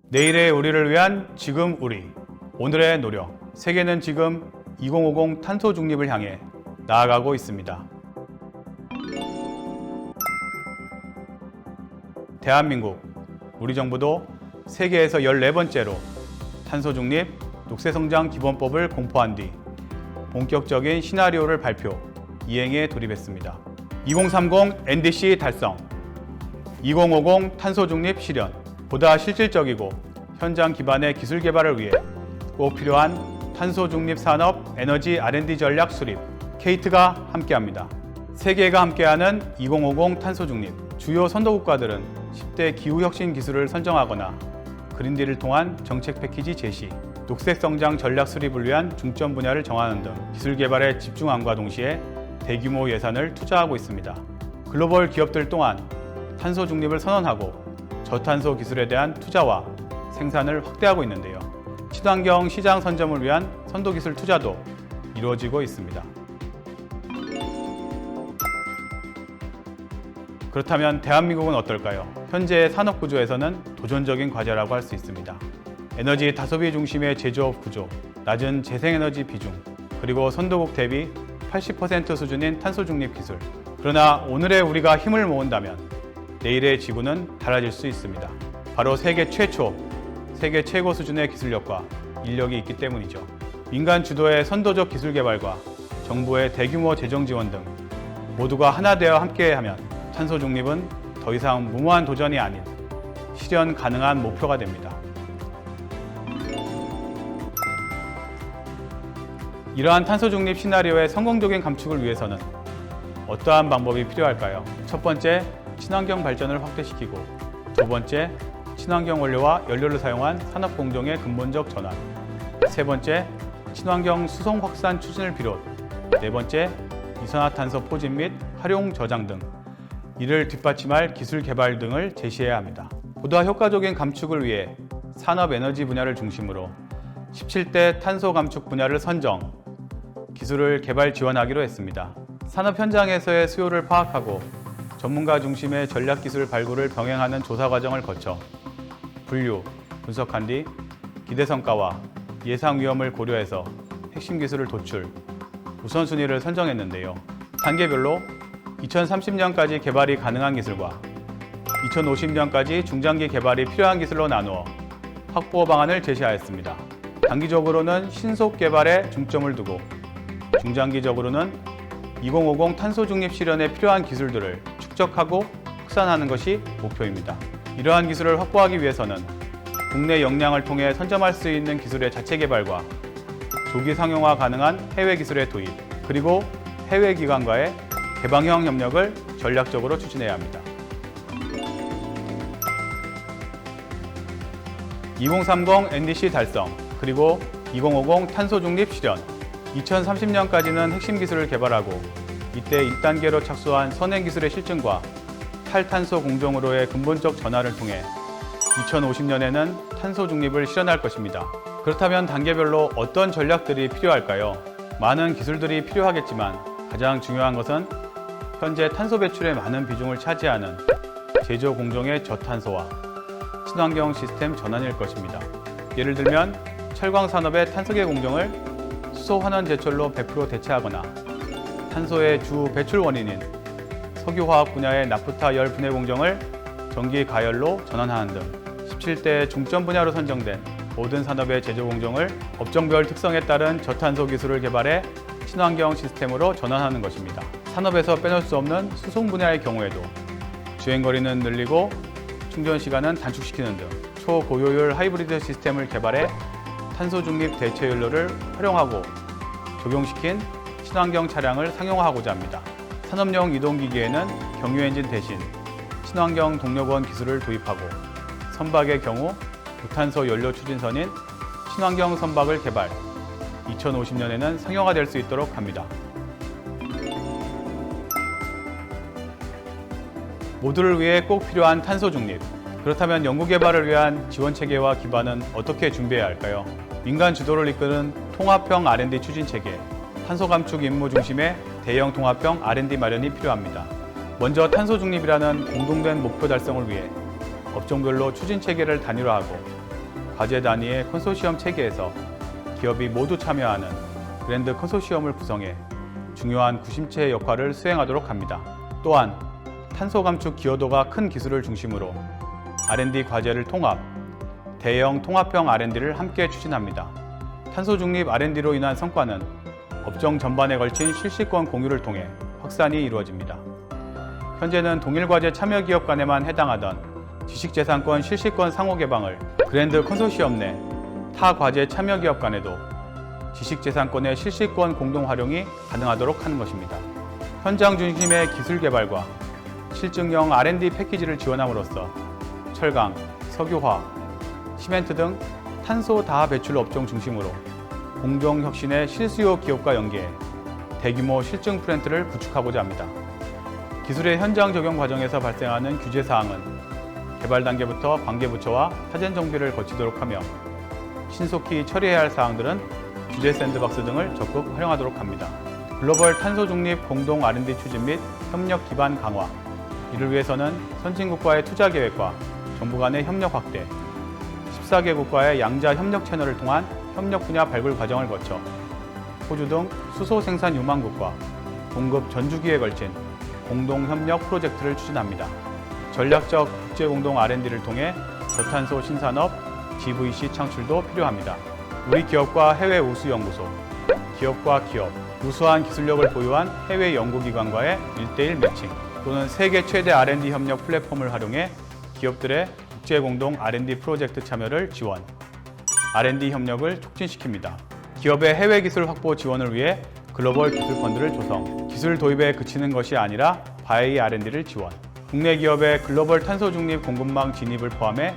내일의 우리를 위한 지금 우리. 오늘의 노력. 세계는 지금 2050 탄소 중립을 향해 나아가고 있습니다. 대한민국, 우리 정부도 세계에서 14번째로 탄소 중립 녹색성장 기본법을 공포한 뒤 본격적인 시나리오를 발표, 이행에 돌입했습니다. 2030 NDC 달성, 2050 탄소 중립 실현, 보다 실질적이고 현장 기반의 기술 개발을 위해 꼭 필요한 탄소 중립 산업 에너지 R&D 전략 수립, 케이트가 함께합니다. 세계가 함께하는 2050 탄소 중립, 주요 선도국가들은 10대 기후혁신 기술을 선정하거나 그린딜을 통한 정책 패키지 제시, 녹색 성장 전략 수립을 위한 중점 분야를 정하는 등 기술 개발에 집중함과 동시에 대규모 예산을 투자하고 있습니다. 글로벌 기업들 또한 탄소 중립을 선언하고 저탄소 기술에 대한 투자와 생산을 확대하고 있는데요. 친환경 시장 선점을 위한 선도기술 투자도 이루어지고 있습니다. 그렇다면 대한민국은 어떨까요? 현재의 산업 구조에서는 도전적인 과제라고 할 수 있습니다. 에너지 다소비 중심의 제조업 구조, 낮은 재생에너지 비중, 그리고 선도국 대비 80% 수준인 탄소 중립 기술. 그러나 오늘의 우리가 힘을 모은다면 내일의 지구는 달라질 수 있습니다. 바로 세계 최초, 세계 최고 수준의 기술력과 인력이 있기 때문이죠. 민간 주도의 선도적 기술 개발과 정부의 대규모 재정 지원 등 모두가 하나 되어 함께하면 탄소 중립은 더 이상 무모한 도전이 아닌 실현 가능한 목표가 됩니다. 이러한 탄소 중립 시나리오의 성공적인 감축을 위해서는 어떠한 방법이 필요할까요? 첫 번째, 친환경 발전을 확대시키고, 두 번째, 친환경 원료와 연료를 사용한 산업 공정의 근본적 전환, 세 번째, 친환경 수송 확산 추진을 비롯, 네 번째, 이산화탄소 포집 및 활용 저장 등 이를 뒷받침할 기술 개발 등을 제시해야 합니다. 보다 효과적인 감축을 위해 산업 에너지 분야를 중심으로 17대 탄소 감축 분야를 선정, 기술을 개발 지원하기로 했습니다. 산업 현장에서의 수요를 파악하고 전문가 중심의 전략 기술 발굴을 병행하는 조사 과정을 거쳐 분류, 분석한 뒤 기대 성과와 예상 위험을 고려해서 핵심 기술을 도출, 우선순위를 선정했는데요. 단계별로 2030년까지 개발이 가능한 기술과 2050년까지 중장기 개발이 필요한 기술로 나누어 확보 방안을 제시하였습니다. 단기적으로는 신속 개발에 중점을 두고 중장기적으로는 2050 탄소 중립 실현에 필요한 기술들을 축적하고 확산하는 것이 목표입니다. 이러한 기술을 확보하기 위해서는 국내 역량을 통해 선점할 수 있는 기술의 자체 개발과 조기 상용화 가능한 해외 기술의 도입, 그리고 해외 기관과의 개방형 협력을 전략적으로 추진해야 합니다. 2030 NDC 달성, 그리고 2050 탄소 중립 실현. 2030년까지는 핵심 기술을 개발하고 이때 1단계로 착수한 선행 기술의 실증과 탈탄소 공정으로의 근본적 전환을 통해 2050년에는 탄소 중립을 실현할 것입니다. 그렇다면 단계별로 어떤 전략들이 필요할까요? 많은 기술들이 필요하겠지만 가장 중요한 것은 현재 탄소 배출의 많은 비중을 차지하는 제조 공정의 저탄소와 친환경 시스템 전환일 것입니다. 예를 들면 철강 산업의 탄소계 공정을 수소 환원 제철로 100% 대체하거나 탄소의 주 배출 원인인 석유화학 분야의 나프타 열 분해 공정을 전기 가열로 전환하는 등 17대 중점 분야로 선정된 모든 산업의 제조 공정을 업종별 특성에 따른 저탄소 기술을 개발해 친환경 시스템으로 전환하는 것입니다. 산업에서 빼놓을 수 없는 수송 분야의 경우에도 주행거리는 늘리고 충전 시간은 단축시키는 등 초고효율 하이브리드 시스템을 개발해 탄소 중립 대체 연료를 활용하고 적용시킨 친환경 차량을 상용화하고자 합니다. 산업용 이동기기에는 경유 엔진 대신 친환경 동력원 기술을 도입하고 선박의 경우 무탄소 연료 추진선인 친환경 선박을 개발, 2050년에는 상용화될 수 있도록 합니다. 모두를 위해 꼭 필요한 탄소 중립. 그렇다면 연구개발을 위한 지원체계와 기반은 어떻게 준비해야 할까요? 민간 주도를 이끄는 통합형 R&D 추진체계, 탄소 감축 임무 중심의 대형 통합형 R&D 마련이 필요합니다. 먼저 탄소 중립이라는 공동된 목표 달성을 위해 업종별로 추진체계를 단일화하고 과제 단위의 컨소시엄 체계에서 기업이 모두 참여하는 그랜드 컨소시엄을 구성해 중요한 구심체 역할을 수행하도록 합니다. 또한 탄소 감축 기여도가 큰 기술을 중심으로 R&D 과제를 통합, 대형 통합형 R&D를 함께 추진합니다. 탄소 중립 R&D로 인한 성과는 업종 전반에 걸친 실시권 공유를 통해 확산이 이루어집니다. 현재는 동일 과제 참여 기업 간에만 해당하던 지식재산권 실시권 상호 개방을 그랜드 컨소시엄 내 타 과제 참여 기업 간에도 지식재산권의 실시권 공동 활용이 가능하도록 하는 것입니다. 현장 중심의 기술 개발과 실증형 R&D 패키지를 지원함으로써 철강, 석유화, 시멘트 등 탄소 다하 배출 업종 중심으로 공정 혁신의 실수요 기업과 연계해 대규모 실증 플랜트를 구축하고자 합니다. 기술의 현장 적용 과정에서 발생하는 규제 사항은 개발 단계부터 관계부처와 사전 정비를 거치도록 하며 신속히 처리해야 할 사항들은 규제 샌드박스 등을 적극 활용하도록 합니다. 글로벌 탄소 중립 공동 R&D 추진 및 협력 기반 강화. 이를 위해서는 선진국과의 투자 계획과 정부 간의 협력 확대, 14개국과의 양자 협력 채널을 통한 협력 분야 발굴 과정을 거쳐 호주 등 수소 생산 유망국과 공급 전주기에 걸친 공동 협력 프로젝트를 추진합니다. 전략적 국제 공동 R&D를 통해 저탄소 신산업 GVC 창출도 필요합니다. 우리 기업과 해외 우수연구소, 기업과 기업, 우수한 기술력을 보유한 해외 연구기관과의 1:1 매칭 또는 세계 최대 R&D 협력 플랫폼을 활용해 기업들의 국제 공동 R&D 프로젝트 참여를 지원, R&D 협력을 촉진시킵니다. 기업의 해외 기술 확보 지원을 위해 글로벌 기술 펀드를 조성, 기술 도입에 그치는 것이 아니라 바이 R&D를 지원, 국내 기업의 글로벌 탄소 중립 공급망 진입을 포함해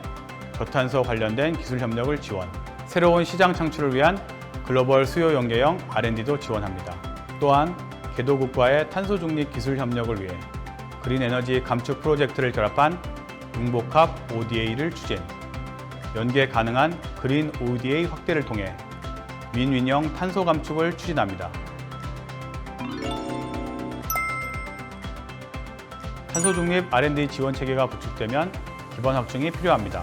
저탄소 관련된 기술 협력을 지원, 새로운 시장 창출을 위한 글로벌 수요 연계형 R&D도 지원합니다. 또한 개도국과의 탄소 중립 기술 협력을 위해 그린 에너지 감축 프로젝트를 결합한 융복합 ODA를 추진, 연계 가능한 그린 ODA 확대를 통해 윈윈형 탄소 감축을 추진합니다. 탄소 중립 R&D 지원 체계가 구축되면 기반 확충이 필요합니다.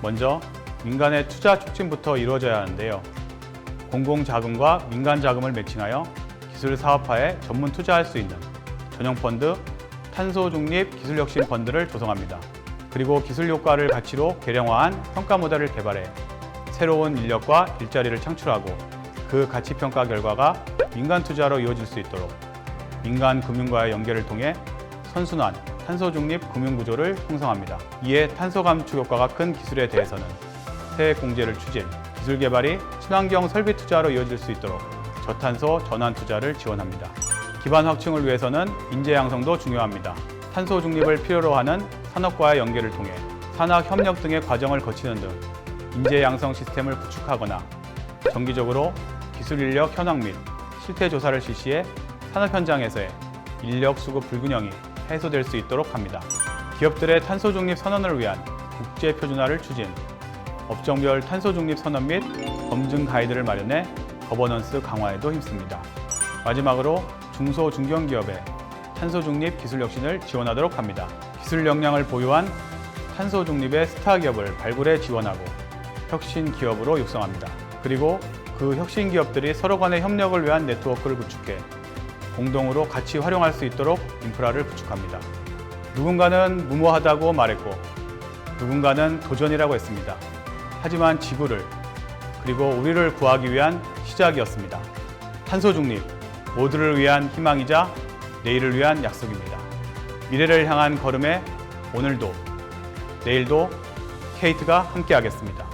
먼저 민간의 투자 촉진부터 이루어져야 하는데요. 공공자금과 민간 자금을 매칭하여 기술 사업화에 전문 투자할 수 있는 전용 펀드, 탄소 중립 기술 혁신 펀드를 조성합니다. 그리고 기술 효과를 가치로 계량화한 평가 모델을 개발해 새로운 인력과 일자리를 창출하고 그 가치 평가 결과가 민간 투자로 이어질 수 있도록 민간 금융과의 연계를 통해 선순환, 탄소 중립 금융 구조를 형성합니다. 이에 탄소 감축 효과가 큰 기술에 대해서는 세액 공제를 추진, 기술 개발이 친환경 설비 투자로 이어질 수 있도록 저탄소 전환 투자를 지원합니다. 기반 확충을 위해서는 인재 양성도 중요합니다. 탄소 중립을 필요로 하는 산업과의 연계를 통해 산학 협력 등의 과정을 거치는 등 인재 양성 시스템을 구축하거나 정기적으로 기술 인력 현황 및 실태 조사를 실시해 산업 현장에서의 인력 수급 불균형이 해소될 수 있도록 합니다. 기업들의 탄소 중립 선언을 위한 국제 표준화를 추진, 업종별 탄소 중립 선언 및 검증 가이드를 마련해 거버넌스 강화에도 힘씁니다. 마지막으로 중소 중견기업의 탄소 중립 기술 혁신을 지원하도록 합니다. 기술 역량을 보유한 탄소 중립의 스타 기업을 발굴해 지원하고 혁신 기업으로 육성합니다. 그리고 그 혁신 기업들이 서로 간의 협력을 위한 네트워크를 구축해 공동으로 같이 활용할 수 있도록 인프라를 구축합니다. 누군가는 무모하다고 말했고 누군가는 도전이라고 했습니다. 하지만 지구를 그리고 우리를 구하기 위한 시작이었습니다. 탄소 중립, 모두를 위한 희망이자 내일을 위한 약속입니다. 미래를 향한 걸음에 오늘도 내일도 케이트가 함께하겠습니다.